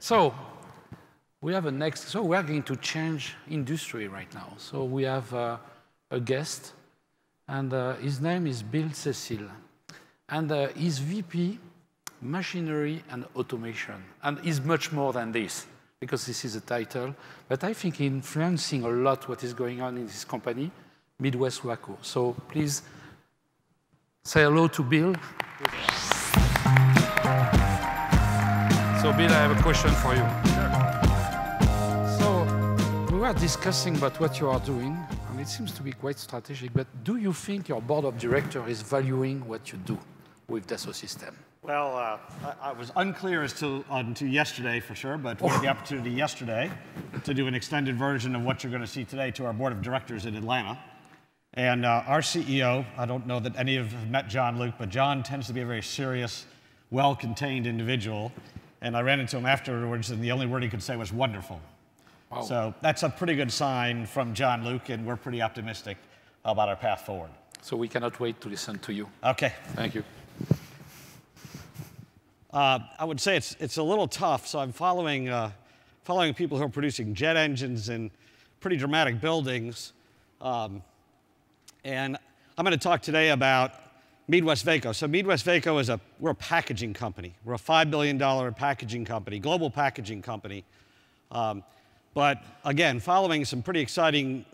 So we have so we are going to change industry right now. So we have a guest, and his name is Bill Cecil. And he's VP, Machinery and Automation. And he's much more than this, because this is a title. But I think influencing a lot what is going on in this company, MeadWestvaco. So please say hello to Bill. So Bill, I have a question for you. Sure. So we were discussing about what you are doing, and it seems to be quite strategic, but do you think your board of directors is valuing what you do with Dassault Systèmes? Well, I was unclear as to yesterday for sure, but we had the opportunity yesterday to do an extended version of what you're going to see today to our board of directors in Atlanta. And our CEO, I don't know that any of you have met John-Luc, but John tends to be a very serious, well-contained individual. And I ran into him afterwards, and the only word he could say was wonderful. Wow. So that's a pretty good sign from John-Luc, and we're pretty optimistic about our path forward. So we cannot wait to listen to you. Okay. Thank you. I would say it's a little tough, so I'm following people who are producing jet engines in pretty dramatic buildings. And I'm going to talk today about MeadWestvaco. So MeadWestvaco we're a packaging company. We're a $5 billion packaging company, global packaging company. But again, following some pretty exciting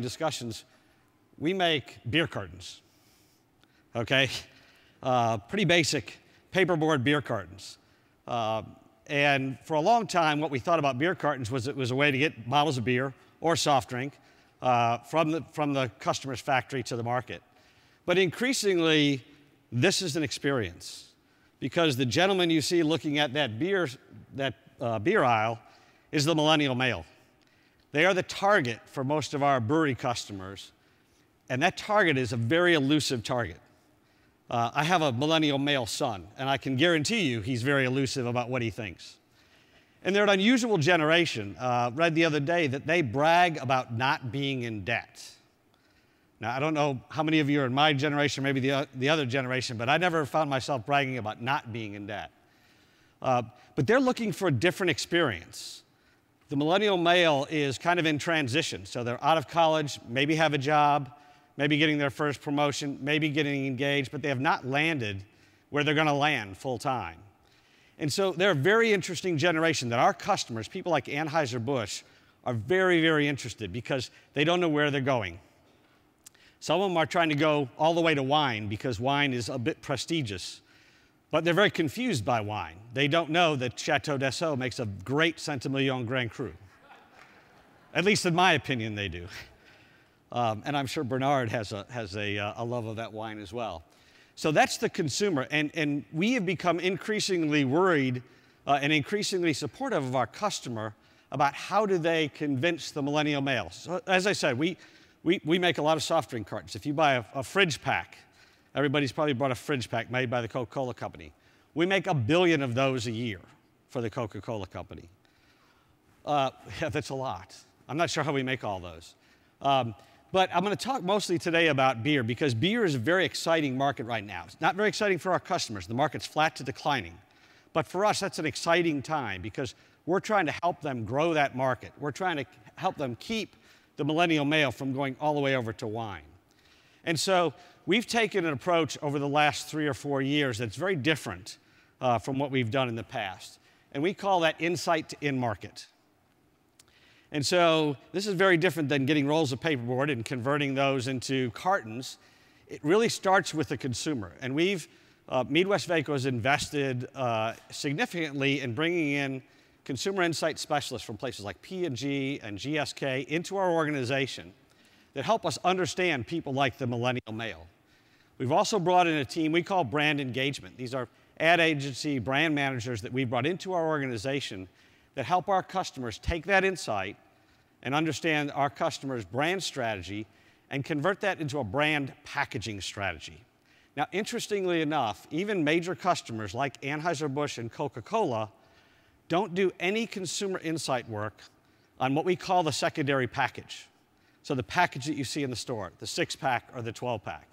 discussions, we make beer cartons, okay? Pretty basic paperboard beer cartons. And for a long time, what we thought about beer cartons was it was a way to get bottles of beer or soft drink from the customer's factory to the market. But increasingly, this is an experience, because the gentleman you see looking at that beer aisle is the millennial male. They are the target for most of our brewery customers, and that target is a very elusive target. I have a millennial male son, and I can guarantee you he's very elusive about what he thinks. And they're an unusual generation. Read the other day that they brag about not being in debt. Now, I don't know how many of you are in my generation, maybe the other generation, but I never found myself bragging about not being in debt. But they're looking for a different experience. The millennial male is kind of in transition. So they're out of college, maybe have a job, maybe getting their first promotion, maybe getting engaged, but they have not landed where they're going to land full time. And so they're a very interesting generation that our customers, people like Anheuser Busch, are very, very interested because they don't know where they're going. Some of them are trying to go all the way to wine because wine is a bit prestigious. But they're very confused by wine. They don't know that Chateau Dassault makes a great Saint-Emilion Grand Cru. At least in my opinion, they do. And I'm sure Bernard has a love of that wine as well. So that's the consumer. And we have become increasingly worried and increasingly supportive of our customer about how do they convince the millennial male. So as I said, we make a lot of soft drink cartons. If you buy a fridge pack, everybody's probably bought a fridge pack made by the Coca-Cola company. We make 1 billion of those a year for the Coca-Cola company. Yeah, that's a lot. I'm not sure how we make all those. But I'm going to talk mostly today about beer because beer is a very exciting market right now. It's not very exciting for our customers. The market's flat to declining. But for us, that's an exciting time because we're trying to help them grow that market. We're trying to help them keep the millennial male from going all the way over to wine. And so we've taken an approach over the last 3 or 4 years that's very different from what we've done in the past. And we call that insight to in-market. And so this is very different than getting rolls of paperboard and converting those into cartons. It really starts with the consumer. And MeadWestvaco has invested significantly in bringing in consumer insight specialists from places like P&G and GSK into our organization that help us understand people like the millennial male. We've also brought in a team we call brand engagement. These are ad agency brand managers that we brought into our organization that help our customers take that insight and understand our customers' brand strategy and convert that into a brand packaging strategy. Now, interestingly enough, even major customers like Anheuser Busch and Coca-Cola don't do any consumer insight work on what we call the secondary package. So the package that you see in the store, the 6-pack or the 12-pack.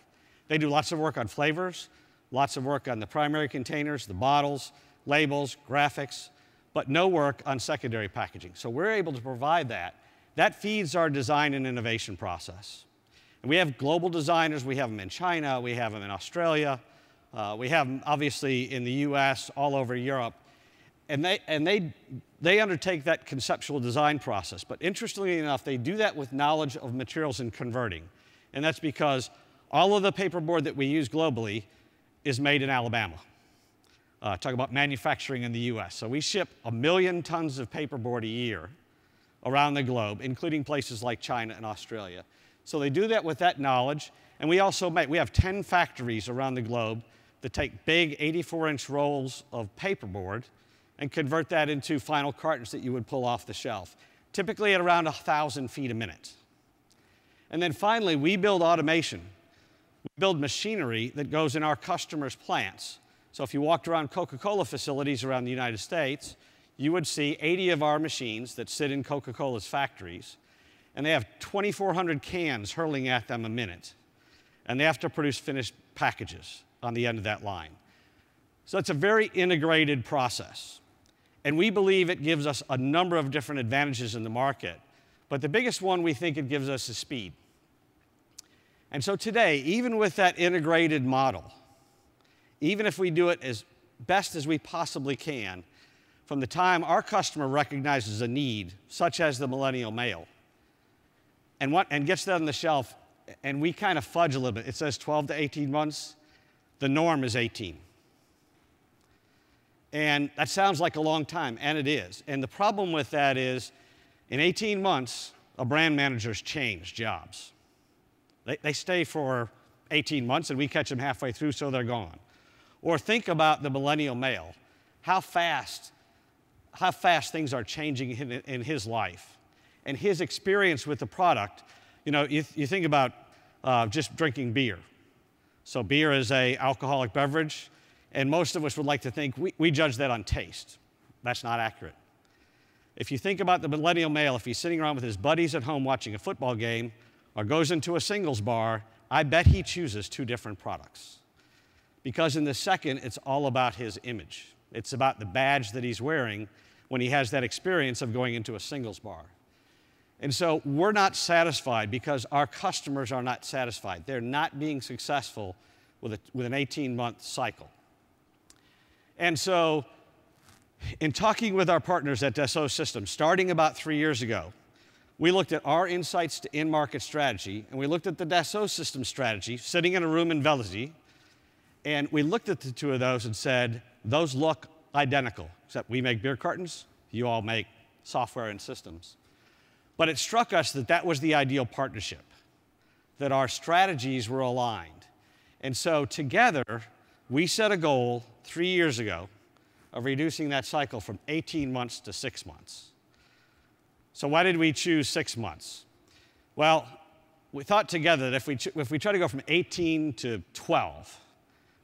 They do lots of work on flavors, lots of work on the primary containers, the bottles, labels, graphics, but no work on secondary packaging. So we're able to provide that. That feeds our design and innovation process. And we have global designers. We have them in China. We have them in Australia. We have them, obviously, in the US, all over Europe. And they undertake that conceptual design process. But interestingly enough, they do that with knowledge of materials and converting. And that's because all of the paperboard that we use globally is made in Alabama. Talk about manufacturing in the US. So we ship 1 million tons of paperboard a year around the globe, including places like China and Australia. So they do that with that knowledge. And we also we have 10 factories around the globe that take big 84-inch rolls of paperboard and convert that into final cartons that you would pull off the shelf, typically at around 1,000 feet a minute. And then finally, we build automation. We build machinery that goes in our customers' plants. So if you walked around Coca-Cola facilities around the United States, you would see 80 of our machines that sit in Coca-Cola's factories, and they have 2,400 cans hurling at them a minute. And they have to produce finished packages on the end of that line. So it's a very integrated process. And we believe it gives us a number of different advantages in the market. But the biggest one we think it gives us is speed. And so today, even with that integrated model, even if we do it as best as we possibly can, from the time our customer recognizes a need, such as the millennial male, and gets that on the shelf, and we kind of fudge a little bit. It says 12 to 18 months. The norm is 18. And that sounds like a long time, and it is. And the problem with that is, in 18 months, a brand manager's changed jobs. They stay for 18 months, and we catch them halfway through, so they're gone. Or think about the millennial male, how fast things are changing in his life and his experience with the product. You know, you think about just drinking beer. So beer is an alcoholic beverage, and most of us would like to think we judge that on taste. That's not accurate. If you think about the millennial male, if he's sitting around with his buddies at home watching a football game or goes into a singles bar, I bet he chooses 2 different products. Because in the second, it's all about his image. It's about the badge that he's wearing when he has that experience of going into a singles bar. And so we're not satisfied because our customers are not satisfied. They're not being successful with an 18-month cycle. And so in talking with our partners at Dassault Systèmes, starting about 3 years ago, we looked at our insights to in-market strategy, and we looked at the Dassault Systèmes strategy, sitting in a room in Vélizy, and we looked at the 2 of those and said, those look identical, except we make beer cartons, you all make software and systems. But it struck us that that was the ideal partnership, that our strategies were aligned. And so together, we set a goal 3 years ago of reducing that cycle from 18 months to 6 months. So why did we choose 6 months? Well, we thought together that if we try to go from 18 to 12,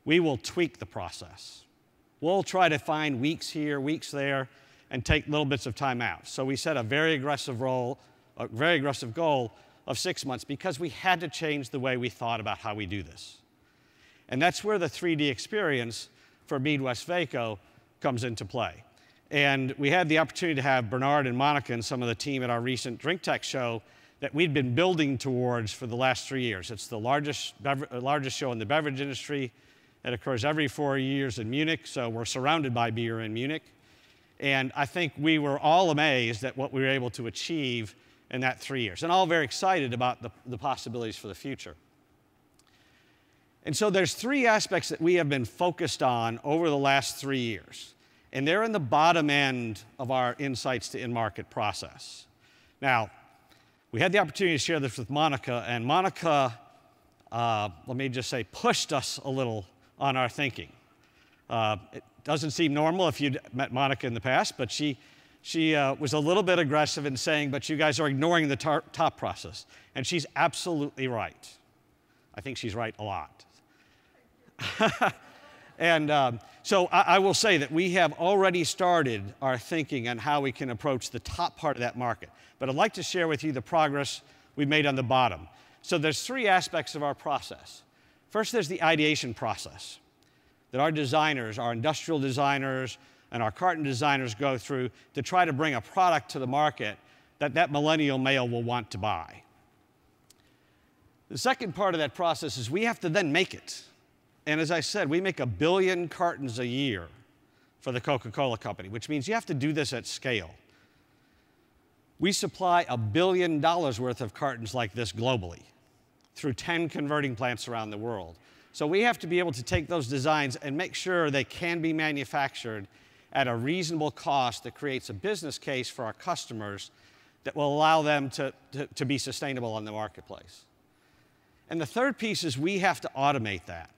we will tweak the process. We'll try to find weeks here, weeks there, and take little bits of time out. So we set a very aggressive goal of 6 months because we had to change the way we thought about how we do this. And that's where the 3D experience for MeadWestvaco comes into play. And we had the opportunity to have Bernard and Monica and some of the team at our recent Drink Tech show that we'd been building towards for the last 3 years. It's the largest show in the beverage industry. It occurs every 4 years in Munich, so we're surrounded by beer in Munich. And I think we were all amazed at what we were able to achieve in that 3 years, and all very excited about the possibilities for the future. And so there's 3 aspects that we have been focused on over the last 3 years, and they're in the bottom end of our insights to in-market process. Now, we had the opportunity to share this with Monica, and Monica, let me just say, pushed us a little on our thinking. It doesn't seem normal if you'd met Monica in the past, but she was a little bit aggressive in saying, but you guys are ignoring the top process. And she's absolutely right. I think she's right a lot. And so I will say that we have already started our thinking on how we can approach the top part of that market. But I'd like to share with you the progress we've made on the bottom. So there's 3 aspects of our process. First, there's the ideation process that our designers, our industrial designers, and our carton designers go through to try to bring a product to the market that millennial male will want to buy. The second part of that process is we have to then make it. And as I said, we make 1 billion cartons a year for the Coca-Cola Company, which means you have to do this at scale. We supply $1 billion worth of cartons like this globally through 10 converting plants around the world. So we have to be able to take those designs and make sure they can be manufactured at a reasonable cost that creates a business case for our customers that will allow them to be sustainable in the marketplace. And the third piece is we have to automate that.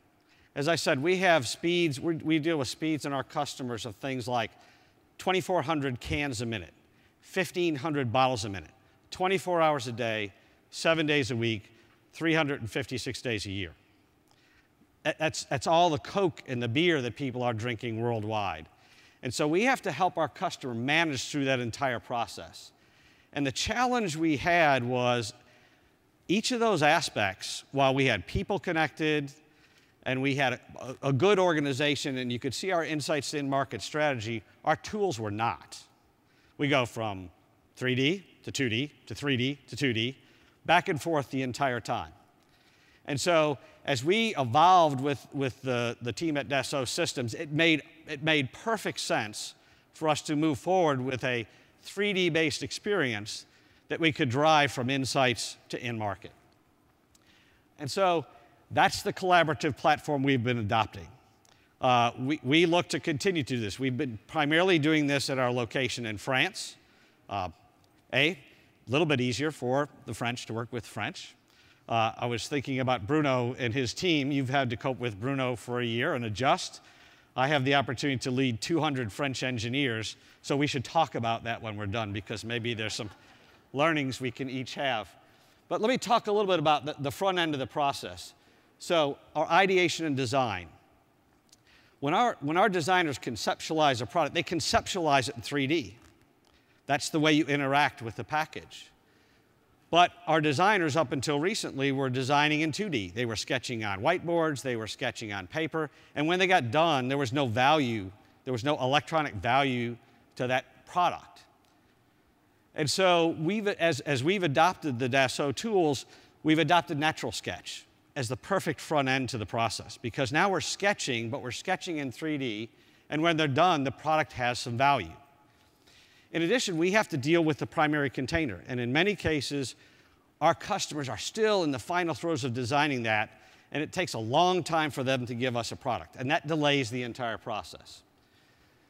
As I said, we have speeds, we deal with speeds in our customers of things like 2,400 cans a minute, 1,500 bottles a minute, 24 hours a day, 7 days a week, 356 days a year. That's all the Coke and the beer that people are drinking worldwide. And so we have to help our customer manage through that entire process. And the challenge we had was each of those aspects, while we had people connected and we had a good organization and you could see our insights in market strategy, our tools were not. We go from 3D to 2D to 3D to 2D, back and forth the entire time. And so as we evolved with the team at Dassault Systems, it made perfect sense for us to move forward with a 3D-based experience that we could drive from insights to in-market. And so that's the collaborative platform we've been adopting. We look to continue to do this. We've been primarily doing this at our location in France. A little bit easier for the French to work with French. I was thinking about Bruno and his team. You've had to cope with Bruno for a year and adjust. I have the opportunity to lead 200 French engineers, so we should talk about that when we're done because maybe there's some learnings we can each have. But let me talk a little bit about the front end of the process. So our ideation and design. When our designers conceptualize a product, they conceptualize it in 3D. That's the way you interact with the package. But our designers, up until recently, were designing in 2D. They were sketching on whiteboards, they were sketching on paper, and when they got done, there was no value, there was no electronic value to that product. And so as we've adopted the Dassault tools, we've adopted Natural Sketch as the perfect front end to the process, because now we're sketching, but we're sketching in 3D, and when they're done, the product has some value. In addition, we have to deal with the primary container, and in many cases, our customers are still in the final throes of designing that, and it takes a long time for them to give us a product, and that delays the entire process.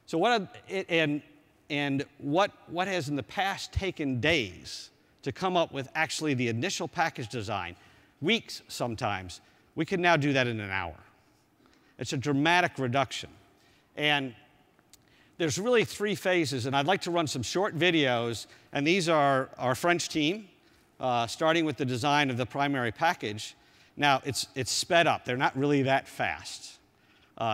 So what has in the past taken days to come up with actually the initial package design, weeks sometimes, we can now do that in an hour. It's a dramatic reduction. And there's really 3 phases, and I'd like to run some short videos, and these are our French team, starting with the design of the primary package. Now, it's sped up. They're not really that fast.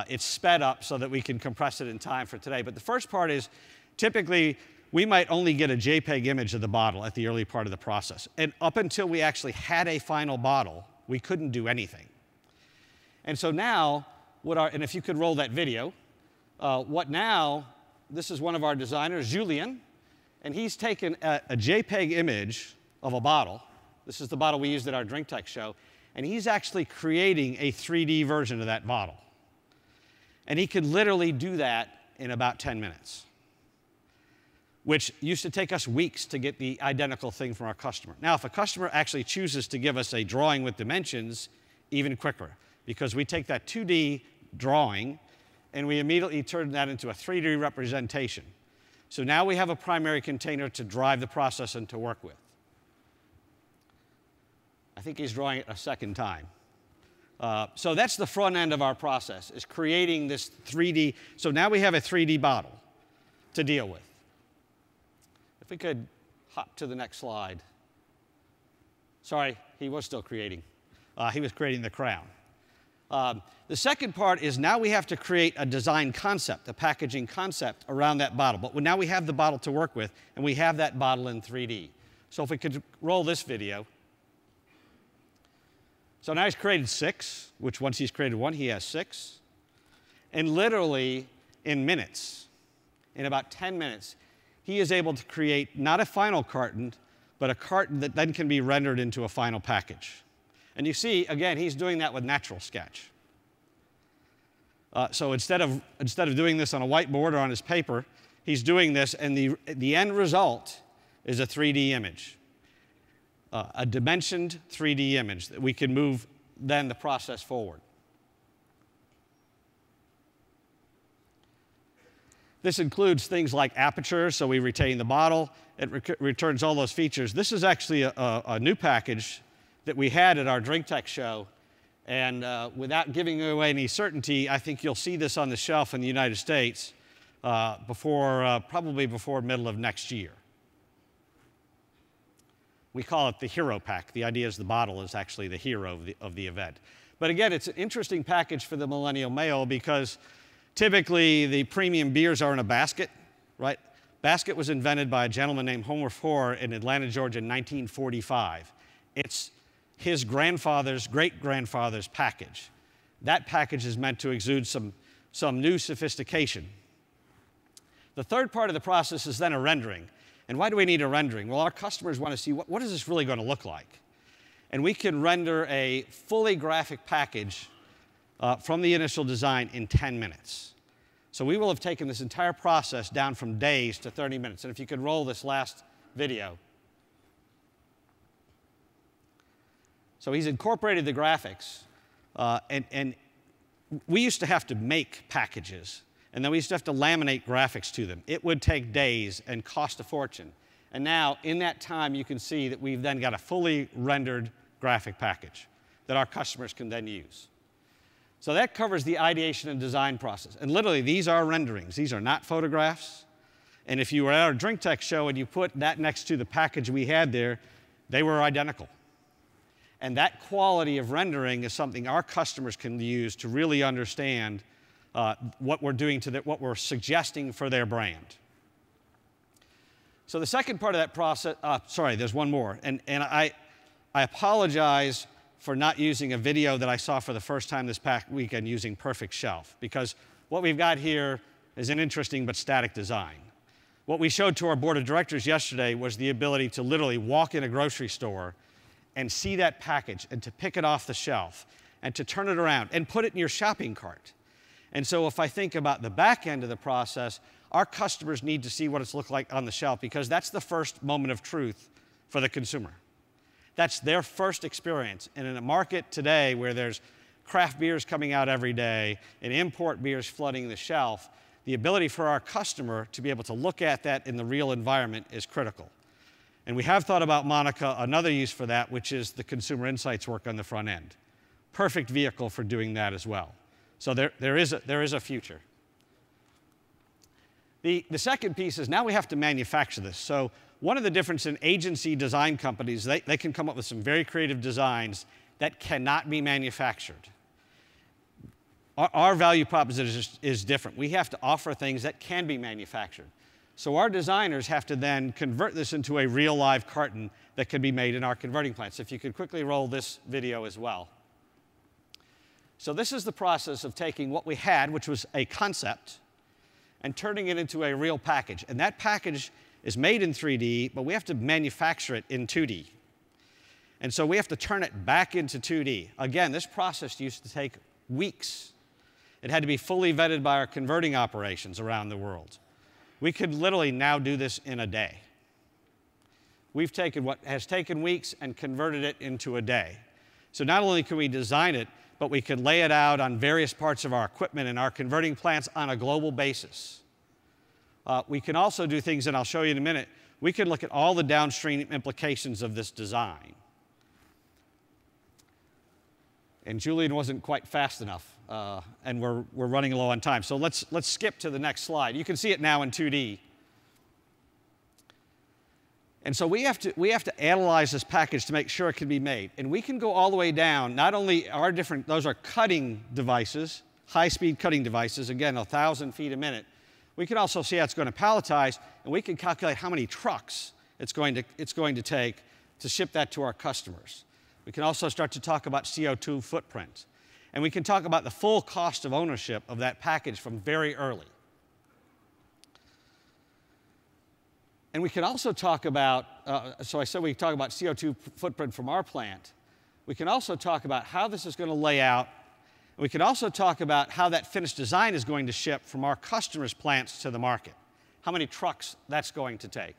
It's sped up so that we can compress it in time for today. But the first part is, typically, we might only get a JPEG image of the bottle at the early part of the process. And up until we actually had a final bottle, we couldn't do anything. And so now, and if you could roll that video, this is one of our designers, Julien, and he's taken a JPEG image of a bottle. This is the bottle we used at our Drink Tech show, and he's actually creating a 3D version of that bottle. And he could literally do that in about 10 minutes, which used to take us weeks to get the identical thing from our customer. Now, if a customer actually chooses to give us a drawing with dimensions, even quicker, because we take that 2D drawing and we immediately turn that into a 3D representation. So now we have a primary container to drive the process and to work with. I think he's drawing it a second time. So that's the front end of our process, is creating this 3D. So now we have a 3D bottle to deal with. If we could hop to the next slide. Sorry, he was still creating. He was creating the crown. The second part is now we have to create a design concept, a packaging concept around that bottle. But now we have the bottle to work with, and we have that bottle in 3D. So if we could roll this video. So now he's created 6, which once he's created 1, he has 6. And literally, in minutes, in about 10 minutes, he is able to create not a final carton, but a carton that then can be rendered into a final package. And you see, again, he's doing that with Natural Sketch. So instead of doing this on a whiteboard or on his paper, he's doing this, and the end result is a 3D image, a dimensioned 3D image that we can move then the process forward. This includes things like aperture, so we retain the bottle. It returns all those features. This is actually a new package that we had at our DrinkTech show. And without giving away any certainty, I think you'll see this on the shelf in the United States probably before middle of next year. We call it the hero pack. The idea is the bottle is actually the hero of the event. But again, it's an interesting package for the millennial male because typically the premium beers are in a basket, right? Basket was invented by a gentleman named Homer Four in Atlanta, Georgia in 1945. It's his grandfather's great-grandfather's package. That package is meant to exude some new sophistication. The third part of the process is then a rendering. And why do we need a rendering? Well, our customers want to see what is this really going to look like? And we can render a fully graphic package from the initial design in 10 minutes. So we will have taken this entire process down from days to 30 minutes. And if you could roll this last video. So he's incorporated the graphics. And we used to have to make packages. And then we used to have to laminate graphics to them. It would take days and cost a fortune. And now, in that time, you can see that we've then got a fully rendered graphic package that our customers can then use. So that covers the ideation and design process. And literally, these are renderings. These are not photographs. And if you were at our DrinkTech show and you put that next to the package we had there, they were identical. And that quality of rendering is something our customers can use to really understand what we're doing to what we're suggesting for their brand. So the second part of that process, sorry, there's one more. And I apologize for not using a video that I saw for the first time this past weekend using Perfect Shelf, because what we've got here is an interesting but static design. What we showed to our board of directors yesterday was the ability to literally walk in a grocery store and see that package and to pick it off the shelf and to turn it around and put it in your shopping cart. And so if I think about the back end of the process, our customers need to see what it's looked like on the shelf because that's the first moment of truth for the consumer. That's their first experience. And in a market today where there's craft beers coming out every day and import beers flooding the shelf, the ability for our customer to be able to look at that in the real environment is critical. And we have thought about, Monica, another use for that, which is the consumer insights work on the front end. Perfect vehicle for doing that as well. So there is a future. The second piece is now we have to manufacture this. So one of the differences in agency design companies, they can come up with some very creative designs that cannot be manufactured. Our value proposition is different. We have to offer things that can be manufactured. So our designers have to then convert this into a real live carton that can be made in our converting plants. If you could quickly roll this video as well. So this is the process of taking what we had, which was a concept, and turning it into a real package. And that package is made in 3D, but we have to manufacture it in 2D. And so we have to turn it back into 2D. Again, this process used to take weeks. It had to be fully vetted by our converting operations around the world. We could literally now do this in a day. We've taken what has taken weeks and converted it into a day. So not only can we design it, but we can lay it out on various parts of our equipment and our converting plants on a global basis. We can also do things, and I'll show you in a minute. We can look at all the downstream implications of this design. And Julian wasn't quite fast enough, and we're running low on time. So let's skip to the next slide. You can see it now in 2D. And so we have to analyze this package to make sure it can be made. And we can go all the way down. Not only are those are cutting devices, high-speed cutting devices, again, 1,000 feet a minute. We can also see how it's going to palletize, and we can calculate how many trucks it's going to take to ship that to our customers. We can also start to talk about CO2 footprint. And we can talk about the full cost of ownership of that package from very early. And we can also talk about, so I said we talk about CO2 footprint from our plant. We can also talk about how this is going to lay out. We can also talk about how that finished design is going to ship from our customers' plants to the market, how many trucks that's going to take.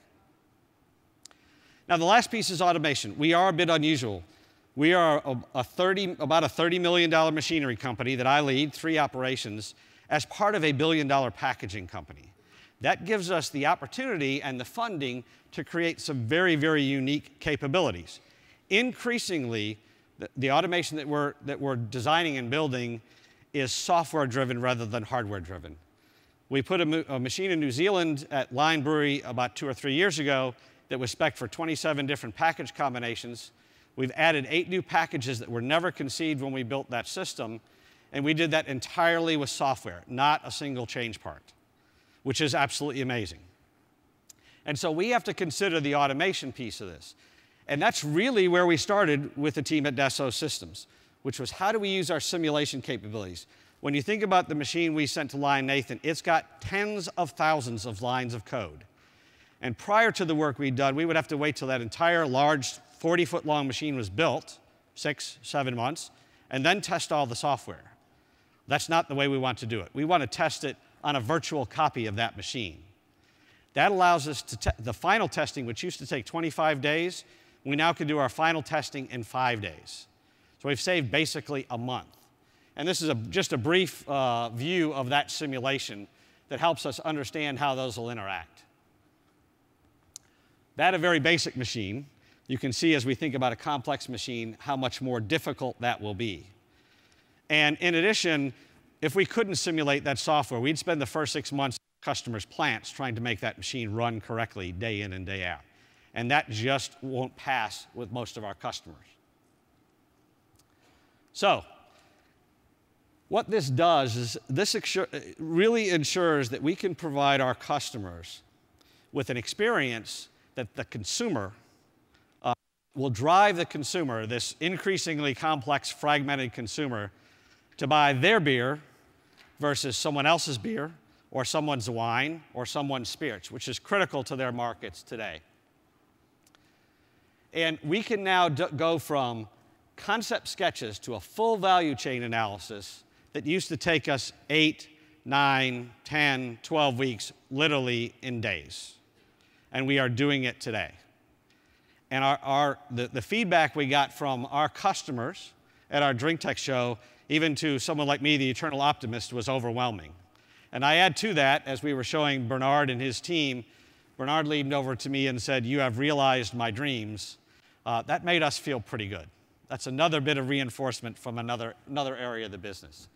Now, the last piece is automation. We are a bit unusual. We are about a $30 million machinery company that I lead, 3 operations, as part of a $1 billion packaging company. That gives us the opportunity and the funding to create some very, very unique capabilities. Increasingly, the automation that we're designing and building is software-driven rather than hardware-driven. We put a machine in New Zealand at Line Brewery about 2 or 3 years ago that was spec'd for 27 different package combinations. We've added 8 new packages that were never conceived when we built that system, and we did that entirely with software, not a single change part, which is absolutely amazing. And so we have to consider the automation piece of this. And that's really where we started with the team at Dassault Systems, which was how do we use our simulation capabilities? When you think about the machine we sent to Line Nathan, it's got tens of thousands of lines of code. And prior to the work we'd done, we would have to wait till that entire large 40-foot-long machine was built, 6, 7 months, and then test all the software. That's not the way we want to do it. We want to test it on a virtual copy of that machine. That allows us to the final testing, which used to take 25 days, we now can do our final testing in 5 days. So we've saved basically a month. And this is just a brief view of that simulation that helps us understand how those will interact. That a very basic machine. You can see as we think about a complex machine how much more difficult that will be. And in addition, if we couldn't simulate that software, we'd spend the first 6 months in customers' plants trying to make that machine run correctly day in and day out. And that just won't pass with most of our customers. So what this does is this really ensures that we can provide our customers with an experience that the consumer will drive the consumer, this increasingly complex, fragmented consumer, to buy their beer versus someone else's beer, or someone's wine, or someone's spirits, which is critical to their markets today. And we can now go from concept sketches to a full value chain analysis that used to take us 8, 9, 10, 12 weeks, literally in days. And we are doing it today. And the feedback we got from our customers at our DrinkTech show, even to someone like me, the eternal optimist, was overwhelming. And I add to that, as we were showing Bernard and his team, Bernard leaned over to me and said, "You have realized my dreams." That made us feel pretty good. That's another bit of reinforcement from another area of the business.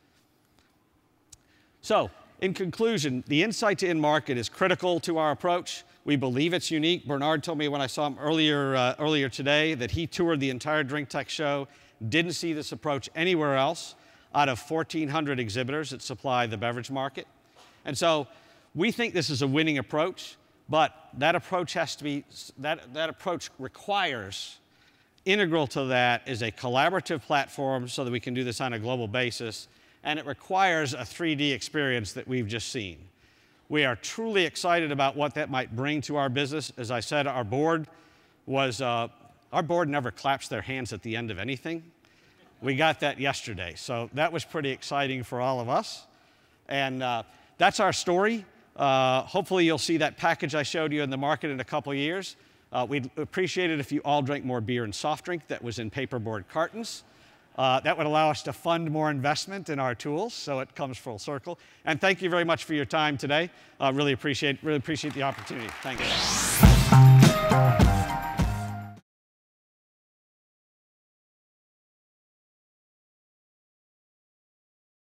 So, in conclusion, the insight to in-market is critical to our approach. We believe it's unique. Bernard told me when I saw him earlier today that he toured the entire DrinkTech show, didn't see this approach anywhere else out of 1,400 exhibitors that supply the beverage market. And so we think this is a winning approach, but that approach has to be, that approach requires, integral to that is a collaborative platform so that we can do this on a global basis, and it requires a 3D experience that we've just seen. We are truly excited about what that might bring to our business. As I said, our board never claps their hands at the end of anything. We got that yesterday, so that was pretty exciting for all of us. And that's our story. Hopefully you'll see that package I showed you in the market in a couple of years. We'd appreciate it if you all drank more beer and soft drink that was in paperboard cartons. That would allow us to fund more investment in our tools, so it comes full circle. And thank you very much for your time today. Really appreciate the opportunity. Thank you.